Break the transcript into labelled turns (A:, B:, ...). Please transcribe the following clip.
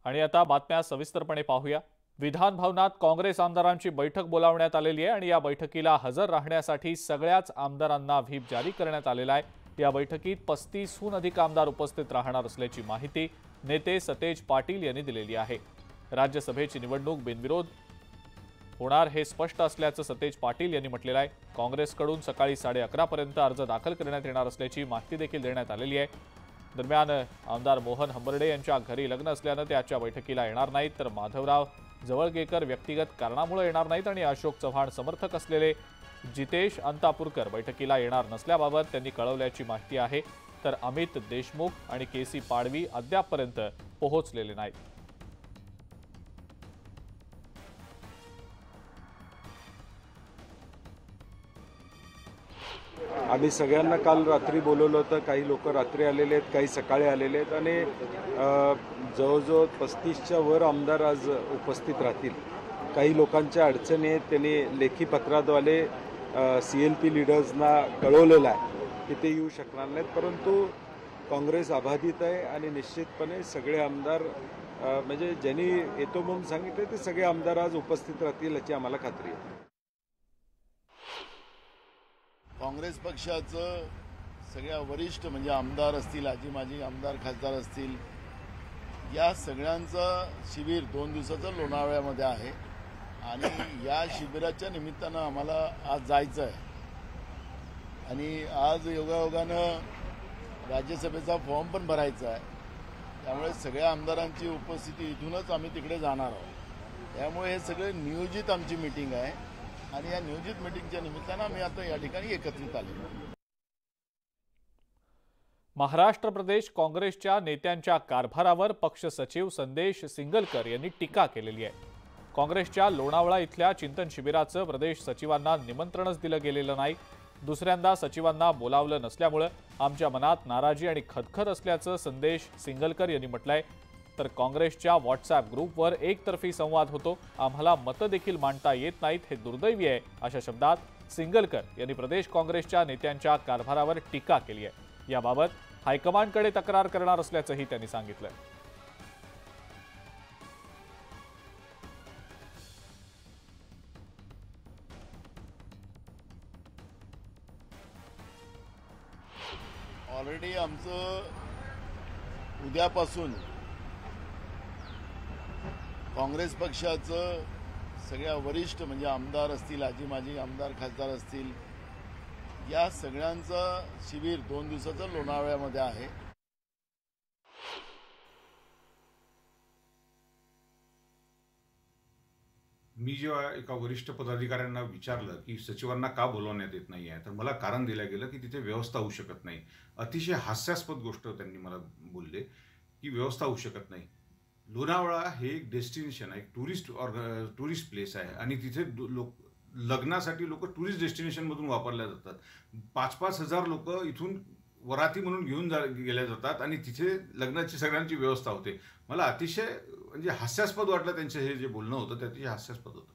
A: आणि आता बातम्या सविस्तरपणे पाहूया। विधान भवनात काँग्रेस आमदारांची बैठक बोलावण्यात आलेली आहे आणि या बैठकीला हजर राहण्यासाठी सगळ्याच आमदारांना व्हीप जारी करण्यात आलेला आहे। या बैठकीत 35हून अधिक आमदार उपस्थित राहणार असल्याची माहिती नेते सतेज पाटील यांनी दिलेली आहे। राज्यसभेची निवडणूक बिनविरोध होणार हे स्पष्ट असल्याचं सतेज पाटील यांनी म्हटलेलं आहे। काँग्रेसकडून सकाळी 11:30 पर्यंत अर्ज दाखल करण्यात येणार असल्याची माहिती देखील देण्यात आलेली आहे। दरम्यान आमदार मोहन हंबर्डे यांच्या घरी लग्न असल्याने ते आजच्या बैठकीला येणार नाहीत, तर माधवराव जवळगेकर व्यक्तिगत कारणामुळे येणार नाहीत आणि अशोक चव्हाण समर्थक असलेले जितेश अंतापूरकर बैठकीला येणार नसल्याबाबत त्यांनी कळवल्याची माहिती आहे। तर अमित देशमुख आणि केसी पाडवी अद्यापपर्यंत पोहोचलेले नाहीत।
B: आम्ही सगळ्यांना काल रात्री बोलवलं होतं। काही लोक रात्री आलेले आहेत, काही सकाळी आलेले आहेत आणि जवळजवळ 35च्या वर आमदार आज उपस्थित राहतील। काही लोकांच्या अडचणी आहेत, त्यांनी लेखी पत्राद्वारे CLP लीडर्सना कळवलेलं आहे की ते येऊ शकणार नाहीत, परंतु काँग्रेस अबाधित आहे आणि निश्चितपणे सगळे आमदार म्हणजे ज्यांनी येतो म्हणून सांगितले ते सगळे आमदार आज उपस्थित राहतील याची आम्हाला खात्री आहे।
C: काँग्रेस पक्षाचं सगळ्या वरिष्ठ म्हणजे आमदार असतील, आजी माजी आमदार खासदार असतील, या सगळ्यांचं शिबिर 2 दिवसाचं लोणावळ्यामध्ये आहे आणि या शिबिराच्या निमित्तानं आम्हाला आज जायचं आहे आणि आज योगायोगानं राज्यसभेचा फॉर्म पण भरायचा आहे। त्यामुळे सगळ्या आमदारांची उपस्थिती इथूनच आम्ही तिकडे जाणार आहोत। त्यामुळे हे सगळे नियोजित आमची मीटिंग आहे आणि या नियोजित मीटिंगच्या निमित्तानं आम्ही आता या ठिकाणी एकत्रित आलेलो आहोत।
A: महाराष्ट्र प्रदेश काँग्रेसच्या नेत्यांच्या कारभारावर पक्ष सचिव संदेश सिंगलकर यांनी टीका केलेली आहे। काँग्रेसच्या लोणावळा इथल्या चिंतन शिबिराचं प्रदेश सचिवांना निमंत्रणच दिलं गेलेलं नाही। दुसऱ्यांदा सचिवांना बोलावलं नसल्यामुळे आमच्या मनात नाराजी आणि खदखद असल्याचं संदेश सिंगलकर यांनी म्हटलंय। तर काँग्रेसच्या व्हॉट्सअप ग्रुपवर एकतर्फी संवाद होतो, आम्हाला मतं देखील मांडता येत नाहीत, हे दुर्दैवी आहे, अशा शब्दात सिंगलकर यांनी प्रदेश काँग्रेसच्या नेत्यांच्या कारभारावर टीका केली आहे। याबाबत हायकमांडकडे तक्रार करणार असल्याचंही त्यांनी सांगितलं।
C: ऑलरेडी आमचं उद्यापासून काँग्रेस पक्षाचं सगळ्या वरिष्ठ म्हणजे आमदार असतील, आजी माजी आमदार खासदार असतील, या सगळ्यांचं शिबिर 2 दिवसाचं लोणावळ्यामध्ये आहे।
D: मी जेव्हा एका वरिष्ठ पदाधिकाऱ्यांना विचारलं की सचिवांना का बोलवण्यात येत नाही आहे, तर मला कारण दिलं गेलं की तिथे व्यवस्था होऊ शकत नाही। अतिशय हास्यास्पद गोष्ट त्यांनी मला बोलले की व्यवस्था होऊ शकत नाही। लोणावळा हे एक डेस्टिनेशन आहे, एक टुरिस्ट प्लेस आहे आणि तिथे लग्नासाठी लोक टुरिस्ट डेस्टिनेशनमधून वापरल्या जातात। 5-5 हजार लोक इथून वराती म्हणून घेऊन गेल्या जातात आणि तिथे लग्नाची सगळ्यांची व्यवस्था होते। मला अतिशय म्हणजे हास्यास्पद वाटलं त्यांचं हे जे बोलणं होतं ते अतिशय हास्यास्पद होतं।